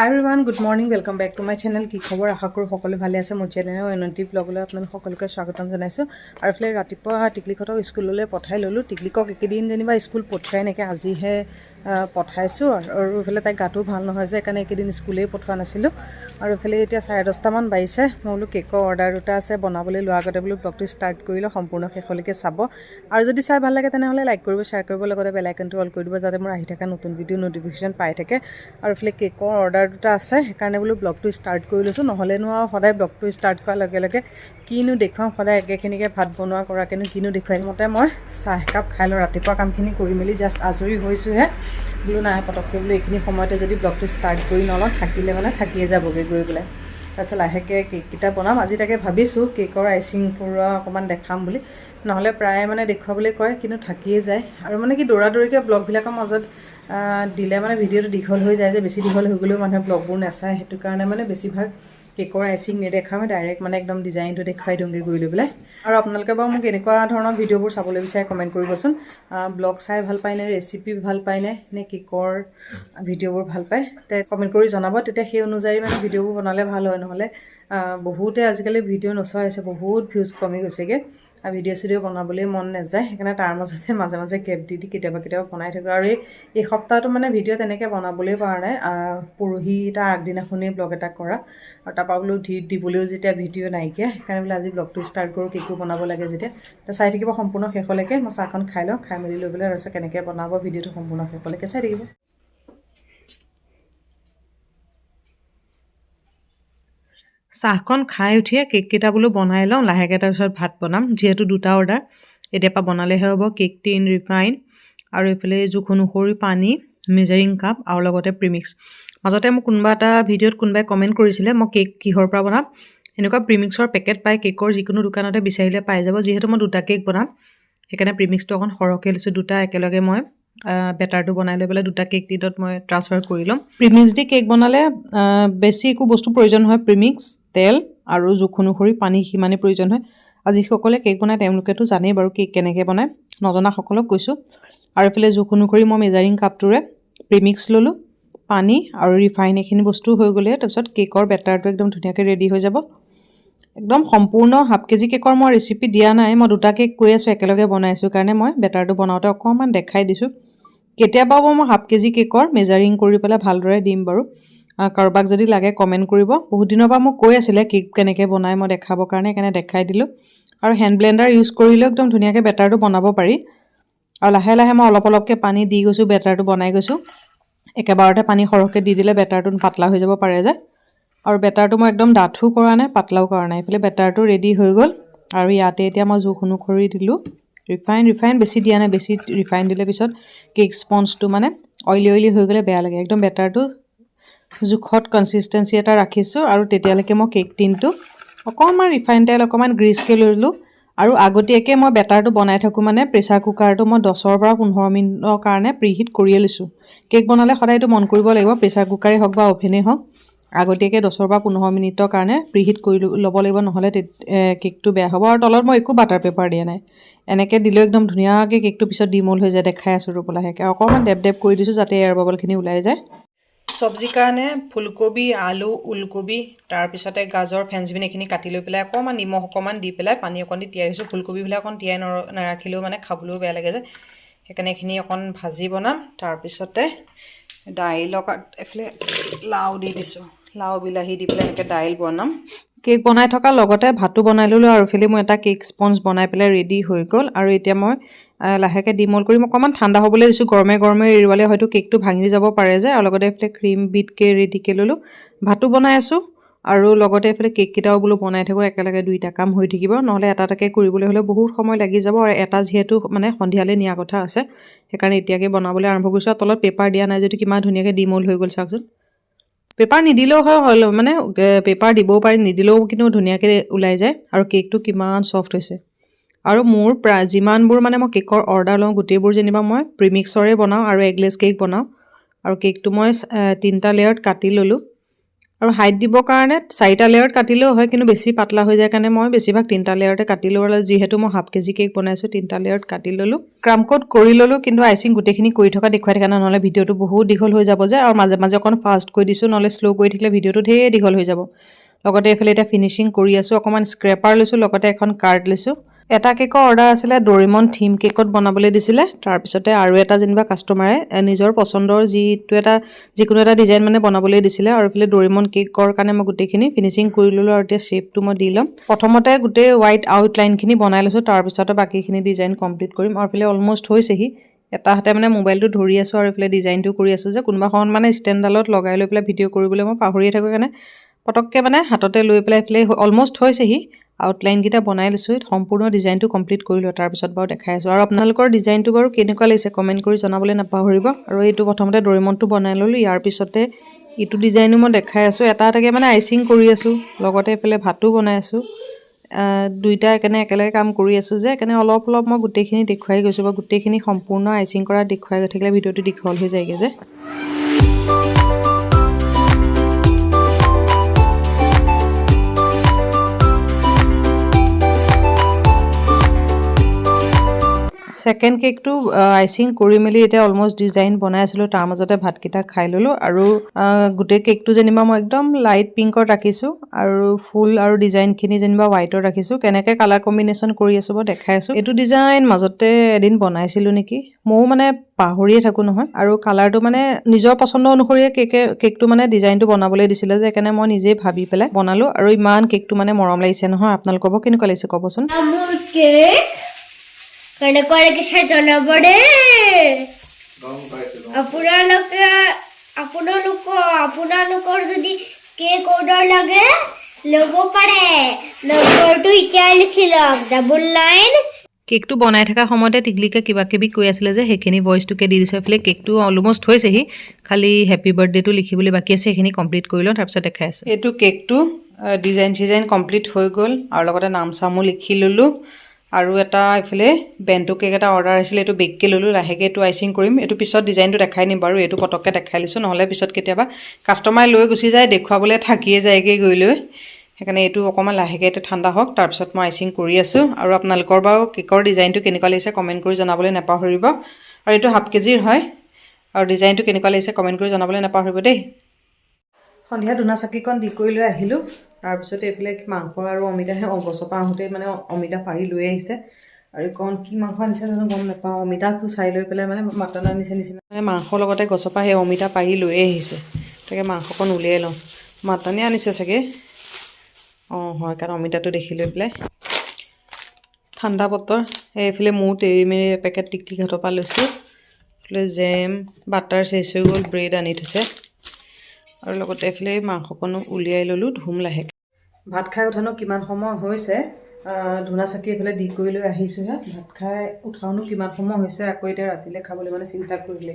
Hi everyone, good morning. Welcome back to my channel. কি খবৰ আশা কৰো সকলো ভালে আছে মোৰ চেনেলৰ এনটি ব্লগলৈ আপোনালোক সকলোকে স্বাগতম জনাইছো আৰু ফ্লে ৰাতিপুৱা টিকলিকটক স্কুললৈ পঠাই ললো টিকলিকক একেদিন যেনিবা স্কুল পঠাই নেকে আজিহে পঠাইছো আৰু ফ্লে তাই গাটো ভাল নহয় যে কাৰণে একেদিন স্কুলেই পঠোৱা নাছিলো আৰু ফ্লে এতিয়া 10:30 মান বাইছে মই বোলো কেকৰ অৰ্ডাৰ দুটা আছে বনাবলৈ লোৱা আগতে বোলো ব্লগটো ষ্টাৰ্ট কৰিলো সম্পূৰ্ণ শেষলৈকে চাব আৰু যদি চাই ভাল লাগে তেনেহলে লাইক কৰিব শেয়াৰ কৰিব লগতে বেল আইকনটো অল কৰি দিব যাতে মোৰ আহি থকা নতুন ভিডিও নটিফিকেশন পাই থাকে আৰু ফ্লে কেকৰ অৰ্ডাৰ দুটা আছে সেইকাৰণে বোলো ব্লগটো ষ্টাৰ্ট কৰি লৈছো নহলে নো সদায় ব্লগটো ষ্টাৰ্ট কৰাৰ লগে লগে কিনো দেখুৱাম সদায় একেখিনিকে ভাত বনোৱা কৰাকেনো কিনো দেখুৱাই মতে মই চাহ একাপ খাই লওঁ ৰাতিপুৱা কামখিনি কৰি মেলি জাষ্ট আজৰি হৈছোহে বোলো নাই পটককৈ বোলো এইখিনি সময়তে যদি ব্লগটো ষ্টাৰ্ট কৰি নলওঁ থাকিলে মানে থাকিয়ে যাবগৈ গৈ পেলাই তাৰপিছত লাহেকৈ কেককেইটা বনাম আজি তাকে ভাবিছোঁ কেকৰ আইচিং কৰোৱা অকণমান দেখাম বুলি নহ'লে প্ৰায় মানে দেখুৱাবলৈ কয় কিন্তু থাকিয়ে যায় আৰু মানে কি দৌৰা দৌৰিকৈ ব্লগবিলাকৰ মাজত দিলে মানে ভিডিঅ'টো দীঘল হৈ যায় যে বেছি দীঘল হৈ গ'লেও মানুহে ব্লগবোৰ নাচায় সেইটো কাৰণে মানে বেছিভাগ কেকৰ আইচিং নেদেখাওঁ ডাইৰেক্ট মানে একদম ডিজাইনটো দেখুৱাই দিওঁগৈ গৈ লৈ পেলাই আৰু আপোনালোকে বাৰু মোক এনেকুৱা ধৰণৰ ভিডিঅ'বোৰ চাবলৈ বিচাৰে কমেণ্ট কৰিবচোন ব্লগ চাই ভাল পায়নে ৰেচিপি ভাল পায়নে নে কেকৰ ভিডিঅ'বোৰ ভাল পায় তে কমেণ্ট কৰি জনাব তেতিয়া সেই অনুযায়ী মানে ভিডিঅ'বোৰ বনালে ভাল হয় নহ'লে বহুতে আজিকালি ভিডিঅ' নচোৱা হৈছে বহুত ভিউজ কমি গৈছেগৈ আৰু ভিডিঅ' চিডিঅ' বনাবলৈ মন নাযায় সেইকাৰণে তাৰ মাজতে মাজে মাজে কেপ দি কেতিয়াবা বনাই থাকোঁ আৰু এই সপ্তাহটো মানে ভিডিঅ' তেনেকৈ বনাবলৈ পৰা নাই পৰহি তাৰ আগদিনাখনেই ব্লগ এটা কৰা আৰু তাৰপৰা বোলো দিবলৈও যেতিয়া ভিডিঅ' নাইকিয়া সেইকাৰণে বোলে আজি ব্লগটো ষ্টাৰ্ট কৰোঁ কেকো বনাব লাগে যেতিয়া চাই থাকিব সম্পূৰ্ণ শেষলৈকে মই চাহখন খাই লওঁ খাই মেলি লৈ পেলাই তাৰপিছত কেনেকৈ বনাব ভিডিঅ'টো সম্পূৰ্ণ শেষলৈকে চাই থাকিব চাহখন খাই উঠিয়ে কেককেইটা বোলো বনাই লওঁ লাহেকৈ তাৰপিছত ভাত বনাম যিহেতু দুটা অৰ্ডাৰ এতিয়াৰ পৰা বনালেহে হ'ব কেক টিন ৰিফাইন আৰু এইফালে জোখ অনুসৰি পানী মেজাৰিং কাপ আৰু লগতে প্ৰিমিক্স মাজতে মোক কোনোবা এটা ভিডিঅ'ত কোনোবাই কমেণ্ট কৰিছিলে মই কেক কিহৰ পৰা বনাম এনেকুৱা প্ৰিমিক্সৰ পেকেট পাই কেকৰ যিকোনো দোকানতে বিচাৰিলে পাই যাব যিহেতু মই দুটা কেক বনাম সেইকাৰণে প্ৰিমিক্সটো অকণ সৰহকৈ লৈছোঁ দুটা একেলগে মই বেটাৰটো বনাই লৈ পেলাই দুটা কেক টিনত মই ট্ৰান্সফাৰ কৰি ল'ম প্ৰিমিক্স দি কেক বনালে বেছি একো বস্তু প্ৰয়োজন হয় প্ৰিমিক্স তেল আৰু জোখ অনুসৰি পানী সিমানেই প্ৰয়োজন হয় আৰু যিসকলে কেক বনায় তেওঁলোকেতো জানেই বাৰু কেক কেনেকৈ বনায় নজনাসকলক কৈছোঁ আৰু এইফালে জোখ অনুসৰি মই মেজাৰিং কাপটোৰে প্ৰিমিক্স ল'লোঁ পানী আৰু ৰিফাইন এইখিনি বস্তু হৈ গ'লে তাৰপিছত কেকৰ বেটাৰটো একদম ধুনীয়াকৈ ৰেডি হৈ যাব একদম সম্পূৰ্ণ হাফ কেজি কেকৰ মই ৰেচিপি দিয়া নাই মই দুটা কেক কৈ আছোঁ একেলগে বনাইছোঁ কাৰণে মই বেটাৰটো বনাওঁতে অকণমান দেখাই দিছোঁ কেতিয়াবা মই হাফ কেজি কেকৰ মেজাৰিং কৰি পেলাই ভালদৰে দিম বাৰু কাৰোবাক যদি লাগে কমেণ্ট কৰিব বহুত দিনৰ পৰা মোক কৈ আছিলে কেক কেনেকৈ বনাই মই দেখাবৰ কাৰণে সেইকাৰণে দেখাই দিলোঁ আৰু হেণ্ড ব্লেণ্ডাৰ ইউজ কৰিলেও একদম ধুনীয়াকৈ বেটাৰটো বনাব পাৰি আৰু লাহে লাহে মই অলপ অলপকৈ পানী দি গৈছোঁ বেটাৰটো বনাই গৈছোঁ একেবাৰতে পানী সৰহকৈ দি দিলে বেটাৰটো পাতলা হৈ যাব পাৰে যে আৰু বেটাৰটো মই একদম ডাঠো কৰা নাই পাতলাও কৰা নাই এইফালে বেটাৰটো ৰেডি হৈ গ'ল আৰু ইয়াতে এতিয়া মই জোখ অনুসৰি দিলোঁ ৰিফাইন বেছি দিয়া নাই বেছি ৰিফাইন দিলে পিছত কেক স্পঞ্জটো মানে অইলি হৈ গ'লে বেয়া লাগে একদম বেটাৰটো জোখত কনচিষ্টেঞ্চি এটা ৰাখিছোঁ আৰু তেতিয়ালৈকে মই কেক টিনটো অকণমান ৰিফাইন তেল অকণমান গ্ৰীচকৈ লৈ ল'লোঁ আৰু আগতীয়াকৈ মই বেটাৰটো বনাই থাকোঁ মানে প্ৰেছাৰ কুকাৰটো মই 10 পৰা 15 মিনিটৰ কাৰণে প্ৰিহিট কৰিয়ে লৈছোঁ কেক বনালে সদায় এইটো মন কৰিব লাগিব প্ৰেছাৰ কুকাৰেই হওক বা অ'ভেনেই হওক আগতীয়াকৈ 10 পৰা 15 মিনিটৰ কাৰণে প্ৰিহিট কৰি ল'ব লাগিব নহ'লে কেকটো বেয়া হ'ব আৰু তলত মই একো বাটাৰ পেপাৰ দিয়া নাই এনেকৈ দিলেও একদম ধুনীয়াকৈ কেকটো পিছত ডিমল হৈ যায় দেখাই আছোঁ ৰ'ব লাহেকৈ অকণমান ডেপ কৰি দিছোঁ যাতে এয়াৰ বাবলখিনি ওলাই যায় চব্জিৰ কাৰণে ফুলকবি আলু ওলকবি তাৰপিছতে গাজৰ ফ্ৰেঞ্চবিন এইখিনি কাটি লৈ পেলাই অকণমান নিমখ অকণমান দি পেলাই পানী অকণ দি তিয়াই দিছোঁ ফুলকবিবিলাক অকণ তিয়াই নাৰাখিলেও মানে খাবলৈও বেয়া লাগে যে সেইকাৰণে এইখিনি অকণ ভাজি বনাম তাৰপিছতে দাইলক এইফালে লাও দি দিছোঁ লাও বিলাহী দি পেলাই এনেকৈ দাইল বনাম কেক বনাই থকাৰ লগতে ভাতো বনাই ল'লোঁ আৰু এইফালে মই এটা কেক স্পঞ্জ বনাই পেলাই ৰেডি হৈ গ'ল আৰু এতিয়া মই লাহেকৈ ডিমল কৰি মই অকণমান ঠাণ্ডা হ'বলৈ দিছোঁ গৰমে এৰুৱালে হয়তো কেকটো ভাঙি যাব পাৰে যে আৰু লগতে এইফালে ক্ৰীম বিটকৈ ৰেডিকৈ ল'লোঁ ভাতো বনাই আছোঁ আৰু লগতে এইফালে কেককেইটাও বোলো বনাই থাকোঁ একেলগে দুইটা কাম হৈ থাকিব নহ'লে এটা এটাকৈ কৰিবলৈ হ'লে বহুত সময় লাগি যাব আৰু এটা যিহেতু মানে সন্ধিয়ালৈ নিয়া কথা আছে সেইকাৰণে এতিয়াকৈ বনাবলৈ আৰম্ভ কৰিছোঁ আৰু তলত পেপাৰ দিয়া নাই যদি কিমান ধুনীয়াকৈ ডিমল হৈ গ'ল চাওকচোন পেপাৰ নিদিলেও হয় মানে পেপাৰ দিবও পাৰি নিদিলেও কিন্তু ধুনীয়াকৈ ওলাই যায় আৰু কেকটো কিমান ছফ্ট হৈছে আৰু মোৰ প্ৰায় যিমানবোৰ মানে মই কেকৰ অৰ্ডাৰ লওঁ গোটেইবোৰ যেনিবা মই প্ৰিমিক্সৰে বনাওঁ আৰু এগলেছ কেক বনাওঁ আৰু কেকটো মই 3টা লেয়াৰত কাটি ল'লোঁ আৰু হাইট দিবৰ কাৰণে 4টা লেয়াৰত কাটিলেও হয়, কিন্তু বেছি পাতলা হৈ যায় কাৰণে মই বেছিভাগ 3টা লেয়াৰতে কাটি লওঁ। আৰু যিহেতু মই হাফ কেজি কেক বনাইছোঁ 3টা লেয়াৰত কাটি ল'লোঁ। ক্ৰাম কোট কৰি ল'লোঁ, কিন্তু আইচিং গোটেইখিনি কৰি থকা দেখুৱাই থকা নাই, নহ'লে ভিডিঅ'টো বহুত দীঘল হৈ যাব যে। আৰু মাজে মাজে অকণ ফাষ্ট কৰি দিছোঁ, নহ'লে শ্ল' কৰি থাকিলে ভিডিঅ'টো ঢেৰ দীঘল হৈ যাব। লগতে এইফালে এতিয়া ফিনিচিং কৰি আছোঁ। অকণমান স্ক্ৰেপাৰ লৈছোঁ, লগতে এখন কাৰ্ড লৈছোঁ। এটা কেকৰ অৰ্ডাৰ আছিলে, ডৰিমন থিম কেকত বনাবলৈ দিছিলে। তাৰপিছতে আৰু এটা যেনিবা কাষ্টমাৰে নিজৰ পচন্দৰ যিকোনো এটা ডিজাইন মানে বনাবলৈ দিছিলে। আৰু এইফালে ডৰিমন কেকৰ কাৰণে মই গোটেইখিনি ফিনিচিং কৰি ল'লোঁ। আৰু এতিয়া শ্বেপটো মই দি ল'ম। প্ৰথমতে গোটেই হোৱাইট আউটলাইনখিনি বনাই লৈছোঁ, তাৰপিছতে বাকীখিনি ডিজাইন কমপ্লিট কৰিম। আৰু এইফালে অলমষ্ট হৈছেহি। এটা হাতে মানে মোবাইলটো ধৰি আছোঁ আৰু এইফালে ডিজাইনটো কৰি আছোঁ যে। কোনোবা সময়ত মানে ষ্টেণ্ডডালত লগাই লৈ পেলাই ভিডিঅ' কৰিবলৈ মই পাহৰিয়ে থাকোঁ, কাৰণে পটককৈ মানে হাততে লৈ পেলাই এইফালে অলমষ্ট হৈছেহি। আউটলাইনকেইটা বনাই লৈছোঁ, সম্পূৰ্ণ ডিজাইনটো কমপ্লিট কৰি লওঁ, তাৰপিছত বাৰু দেখাই আছোঁ। আৰু আপোনালোকৰ ডিজাইনটো বাৰু কেনেকুৱা লাগিছে কমেণ্ট কৰি জনাবলৈ নাপাহৰিব। আৰু এইটো প্ৰথমতে ডৰিমনটো বনাই ল'লোঁ, ইয়াৰ পিছতে ইটো ডিজাইনো মই দেখাই আছোঁ। এটা এটাকৈ মানে আইচিং কৰি আছোঁ, লগতে এইফালে ভাতো বনাই আছোঁ। দুইটা একেলগে কাম কৰি আছোঁ যে, সেইকাৰণে অলপ অলপ মই গোটেইখিনি দেখুৱাই গৈছোঁ। বা গোটেইখিনি সম্পূৰ্ণ আইচিং কৰা দেখুৱাই গৈ থাকিলে ভিডিঅ'টো দীঘল হৈ যায়গৈ যে। ছেকেণ্ড কেকটো আইচিং কৰি মেলি এতিয়া অলমষ্ট ডিজাইন বনাই আছিলোঁ, তাৰ মাজতে ভাতকেইটা খাই ল'লোঁ। আৰু গোটেই কেকটো যেনিবা মই একদম লাইট পিংকত ৰাখিছোঁ, আৰু ফুল আৰু ডিজাইনখিনি যেনিবা হোৱাইটত ৰাখিছোঁ। কেনেকৈ কালাৰ কম্বিনেশ্যন কৰি আছোঁ বাৰু দেখাই আছোঁ। এইটো ডিজাইন মাজতে এদিন বনাইছিলোঁ নেকি, ময়ো মানে পাহৰিয়ে থাকোঁ নহয়। আৰু কালাৰটো মানে নিজৰ পচন্দ অনুসৰিয়ে কেকটো মানে ডিজাইনটো বনাবলৈ দিছিলে যে, সেইকাৰণে মই নিজেই ভাবি পেলাই বনালোঁ। আৰু ইমান কেকটো মানে মৰম লাগিছে নহয়। আপোনালোকৰ কেনেকুৱা লাগিছে ক'বচোন। আপোনালোকৰ যদি কেক অৰ্ডাৰ লাগে ল'ব পাৰে, নম্বৰটো এতিয়া লিখি লওক 99। কেকটো বনাই থকা সময়তে টিকলিকে কিবা কিবি কৈ আছিলে যে, সেইখিনি ভইচটোকে দি দিছোঁ। এইফালে কেকটো অলমষ্ট হৈছেহি, খালি হেপী বাৰ্থডেটো লিখিবলৈ বাকী আছে, সেইখিনি কমপ্লিট কৰি লওঁ, তাৰপিছত দেখাই আছোঁ। এইটো কেকটো ডিজাইন কমপ্লিট হৈ গ'ল, আৰু লগতে নাম চামো লিখি ল'লোঁ। আৰু এটা এইফালে বেণ্টো কেক এটা অৰ্ডাৰ আহিছিলে, এইটো বেগকৈ ল'লোঁ। লাহেকৈ এইটো আইচিং কৰিম, এইটো পিছত ডিজাইনটো দেখাই নিম বাৰু। এইটো পটককৈ দেখাই লৈছোঁ, নহ'লে পিছত কেতিয়াবা কাষ্টমাৰে লৈ গুচি যায়, দেখুৱাবলৈ থাকিয়ে যায়গৈ গৈ লৈ। সেইকাৰণে এইটো অকণমান লাহেকৈ এতিয়া ঠাণ্ডা হওক, তাৰপিছত মই আইচিং কৰি আছোঁ। আৰু আপোনালোকৰ বাৰু কেকৰ ডিজাইনটো কেনেকুৱা লাগিছে কমেণ্ট কৰি জনাবলৈ নাপাহৰিব। আৰু এইটো হাফ কেজিৰ হয়, আৰু ডিজাইনটো কেনেকুৱা লাগিছে কমেণ্ট কৰি জনাবলৈ নাপাহৰিব দেই। সন্ধিয়া ধূনা চাকিকণ দি কৰি লৈ আহিলোঁ। তাৰপিছত এইফালে মাংস আৰু অমিতাহে গছৰ পৰা আহোঁতেই মানে অমিতা পাৰি লৈ আহিছে। আৰু এইকণ কি মাংস আনিছে জানো গম নাপাওঁ, অমিতাটো চাই লৈ পেলাই মানে মাটন আনিছে নিচিনা, মানে মাংসৰ লগতে গছৰ পৰা সেই অমিতা পাৰি লৈ আহিছে। তাকে মাংসকণ উলিয়াই লওঁ, মাটনে আনিছে চাগে। অঁ হয়, কাৰণ অমিতাটো দেখি লৈ পেলাই। ঠাণ্ডা বতৰ, এইফালে মোৰ তেৰি মেৰি এপেকেট টিকলিহঁতৰ পৰা লৈছোঁ। এইফালে জেম বাটাৰ চেচ হৈ গ'ল, ব্ৰেড আনি থৈছে। আৰু লগতে এইফালে মাংসকণো উলিয়াই ল'লোঁ, ধুম লাহেকৈ। ভাত খাই উঠানো কিমান সময় হৈছে, ধূনা চাকি এইফালে দি কৰি লৈ আহিছোঁহে। ভাত খাই উঠাওনো কিমান সময় হৈছে, আকৌ এতিয়া ৰাতিলৈ খাবলৈ মানে চিন্তা কৰিলে।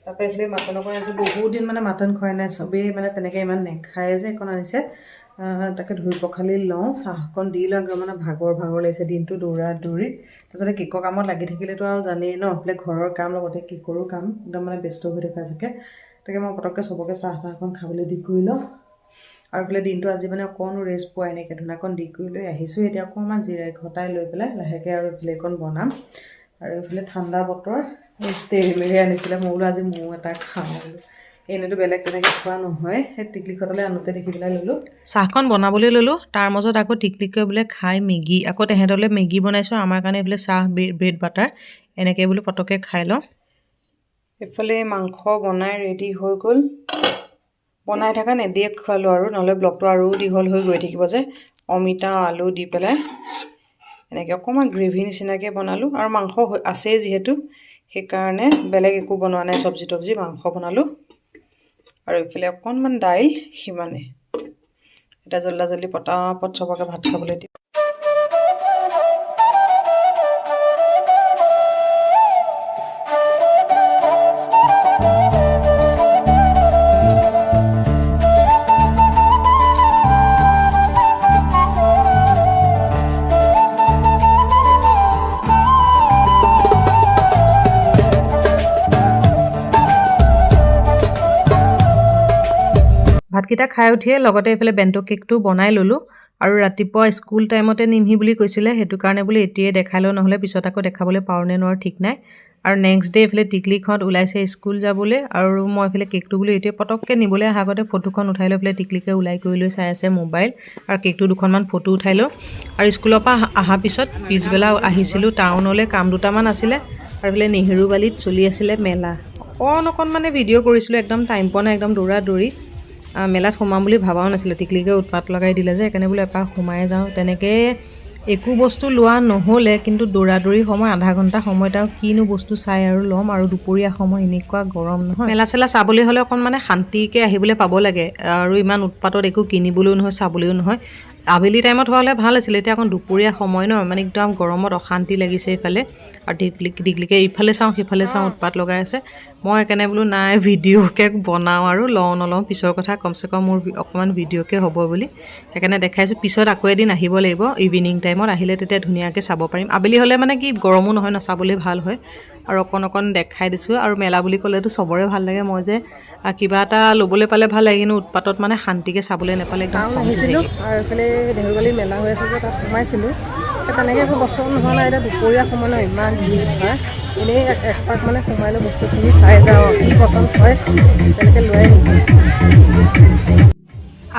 তাৰপৰা এইফালে মাটনৰ পৰা আনিছোঁ, বহুত দিন মানে মাটন খোৱাই নাই, চবেই মানে তেনেকৈ ইমান নেখায় যে, এইকণ আনিছে। তাকে ধুই পখালি লওঁ, চাহকণ দি লওঁ। একদম মানে ভাগৰ লাগিছে, দিনটো দৌৰা দৌৰি। তাৰপিছতে কেকৰ কামত লাগি থাকিলেতো আৰু জানেই ন, এইফালে ঘৰৰ কাম লগতে কেকৰো কাম, একদম মানে ব্যস্ত হৈ থকা চাগে। তাকে মই পটককৈ চবকে চাহকণ খাবলৈ দি কৰি লওঁ। আৰু এইফালে দিনটো আজি মানে অকণো ৰেষ্ট পোৱাই নাইকিয়া, ধূনাকণ দি কৰি লৈ আহিছোঁ। এতিয়া অকণমান জিৰাই ঘটাই লৈ পেলাই লাহেকৈ আৰু এইফালে অকণ বনাম। আৰু এইফালে ঠাণ্ডা বতৰ, তেৰি মেৰি আনিছিলে, মই বোলো আজি ময়ো এটা খাওঁ আৰু। এনেইতো বেলেগ তেনেকৈ খোৱা নহয়, সেই টিকলিহঁতলৈ আনোতে দেখি পেলাই ল'লোঁ। চাহকণ বনাবলৈ ল'লোঁ, তাৰ মাজত আকৌ টিকলিকৈ বোলে খাই মেগী, আকৌ তেহেঁতলৈ মেগী বনাইছোঁ, আমাৰ কাৰণে এইফালে চাহ ব্ৰেড বাটাৰ এনেকৈ বোলো পটককৈ খাই লওঁ। এইফালে মাংস বনাই ৰেডি হৈ গ'ল। বনাই থকা নেদিয়ে খোৱালোঁ আৰু, নহ'লে ব্লগটো আৰু দীঘল হৈ গৈ থাকিব যে। অমিতা আলু দি পেলাই এনেকৈ অকণমান গ্ৰেভি নিচিনাকৈ বনালোঁ। আৰু মাংস আছেই যিহেতু, সেইকাৰণে বেলেগ একো বনোৱা নাই, চব্জি তব্জি মাংস বনালোঁ। আৰু এইফালে অকণমান দাইল, সিমানে। এতিয়া জল্দি পটাপট চবকে ভাত খাবলৈ দিওঁ। ভাতকেইটা খাই উঠিয়ে লগতে এইফালে বেণ্টো কেকটো বনাই ল'লোঁ আৰু ৰাতিপুৱা স্কুল টাইমতে নিমহি বুলি কৈছিলে সেইটো কাৰণে বোলে এতিয়াই দেখাই লওঁ নহ'লে পিছত আকৌ দেখাবলৈ পাৰোঁ নে নোৱাৰোঁ ঠিক নাই আৰু নেক্সট ডে এইফালে টিকলিহঁত ওলাইছে স্কুল যাবলৈ আৰু মই এইফালে কেকটো বোলে এতিয়া পটককৈ নিবলৈ অহাৰ আগতে ফটোখন উঠাই লৈ পেলাই টিকলিকে ওলাই কৰি লৈ চাই আছে মোবাইল আৰু কেকটো দুখনমান ফটো উঠাই লওঁ আৰু স্কুলৰ পৰা অহাৰ পিছত পিছবেলা আহিছিলোঁ টাউনলৈ কাম দুটামান আছিলে আৰু এইফালে নেহেৰু বালিত চলি আছিলে মেলা অকণ মানে ভিডিঅ' কৰিছিলোঁ একদম টাইম পোৱা নাই একদম দৌৰা দৌৰি মেলাত সোমাম বুলি ভাবাও নাছিলে টিকলিকে উৎপাত লগাই দিলে যে সেইকাৰণে বোলে এপাক সোমাই যাওঁ তেনেকৈ একো বস্তু লোৱা নহ'লে কিন্তু দৌৰা দৌৰি সময় আধা ঘণ্টা সময়ত আৰু কিনো বস্তু চাই আৰু ল'ম আৰু দুপৰীয়া সময় এনেকুৱা গৰম নহয় মেলা চেলা চাবলৈ হ'লে অকণ মানে শান্তিকৈ আহিবলৈ পাব লাগে আৰু ইমান উৎপাতত একো কিনিবলৈও নহয় চাবলৈও নহয় আবেলি টাইমত হোৱা হ'লে ভাল আছিলে এতিয়া অকণ দুপৰীয়া সময় ন মানে একদম গৰমত অশান্তি লাগিছে এইফালে আৰু টিকলিকে ইফালে চাওঁ সিফালে চাওঁ উৎপাত লগাই আছে মই সেইকাৰণে বোলো নাই ভিডিঅ'কে বনাওঁ আৰু লওঁ নলওঁ পিছৰ কথা কমচে কম মোৰ অকণমান ভিডিঅ'কে হ'ব বুলি সেইকাৰণে দেখাইছোঁ পিছত আকৌ এদিন আহিব লাগিব ইভিনিং টাইমত আহিলে তেতিয়া ধুনীয়াকৈ চাব পাৰিম আবেলি হ'লে মানে কি গৰমো নহয় নাচাবলৈ ভাল হয় আৰু অকণ দেখাই দিছোঁ আৰু মেলা বুলি ক'লেতো চবৰে ভাল লাগে মই যে কিবা এটা ল'বলৈ পালে ভাল লাগে কিন্তু উৎপাতত মানে শান্তিকৈ চাবলৈ নাপালে একদম আহিছিলোঁ আৰু এইফালে নেহেৰুবালি মেলা হৈ আছে যে তাত সোমাইছিলোঁ তেনেকৈ একো বছৰ নোহোৱা নাই এতিয়া দুপৰীয়া সময় নহয় ইমান ভিৰ হয় এনেই একপাক মানে সোমাই লৈ বস্তুখিনি চাই যাওঁ কি পচন্দ হয় তেনেকৈ লৈ আহিম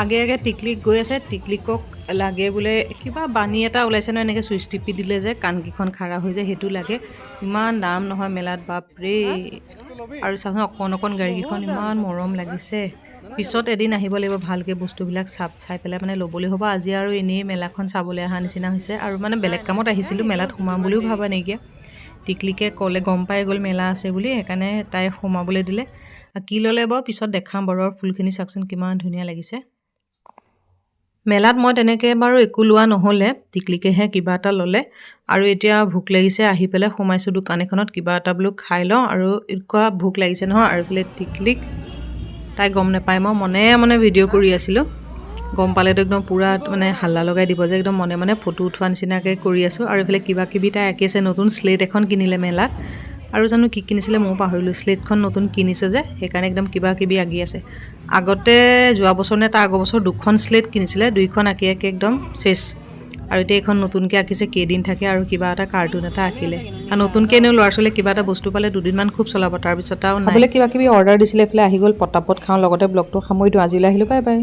আগে টিকলিক গৈ আছে টিকলিকক লাগে বোলে কিবা বানী এটা ওলাইছে ন এনেকৈ চুইচ টিপি দিলে যে কাণকেইখন খাৰা হৈ যায় সেইটো লাগে ইমান দাম নহয় মেলাত বাপৰে আৰু চাচোন অকণ গাড়ীকেইখন ইমান মৰম লাগিছে পিছত এদিন আহিব লাগিব ভালকৈ বস্তুবিলাক চাই পেলাই মানে ল'বলৈ হ'ব আজি আৰু এনেই মেলাখন চাবলৈ অহা নিচিনা হৈছে আৰু মানে বেলেগ কামত আহিছিলোঁ মেলাত সোমাম বুলিও ভাবা নাইকিয়া টিকলিকে ক'লে গম পাই গ'ল মেলা আছে বুলি সেইকাৰণে তাই সোমাবলৈ দিলে কি ল'লে বাৰু পিছত দেখাম বাৰু আৰু ফুলখিনি চাওকচোন কিমান ধুনীয়া লাগিছে মেলাত মই তেনেকৈ বাৰু একো লোৱা নহ'লে টিকলিকেহে কিবা এটা ল'লে আৰু এতিয়া ভোক লাগিছে আহি পেলাই সোমাইছোঁ দোকান এখনত কিবা এটা বোলো খাই লওঁ আৰু এনেকুৱা ভোক লাগিছে নহয় আৰু বোলে টিকলিক তাই গম নাপায় মই মনে ভিডিঅ' কৰি আছিলোঁ গম পালেতো একদম পূৰা মানে হাল্লা লগাই দিব যে একদম মনে ফটো উঠোৱা নিচিনাকৈ কৰি আছোঁ আৰু এইফালে কিবাকিবি তাই আঁকি আছে নতুন শ্লেট এখন কিনিলে মেলাত আৰু জানো কি কিনিছিলে ময়ো পাহৰিলোঁ শ্লেটখন নতুন কিনিছে যে সেইকাৰণে একদম কিবাকিবি আঁকি আছে আগতে যোৱা বছৰ নে তাৰ আগৰ বছৰ দুখন শ্লেট কিনিছিলে দুইখন আঁকি একদম চেচ আৰু এতিয়া এইখন নতুনকৈ আঁকিছে কেইদিন থাকে আৰু কিবা এটা কাৰ্টুন এটা আঁকিলে আৰু নতুনকৈ এনেও ল'ৰা ছোৱালীয়ে কিবা এটা বস্তু পালে দুদিনমান খুব চলাব তাৰপিছত আৰু নাই কিবাকিবি অৰ্ডাৰ দিছিলে এইফালে আহি গ'ল পটাপট খাওঁ লগতে ব্লগটো সামৰি দিওঁ আজিলৈ আহিলোঁ বাই বাই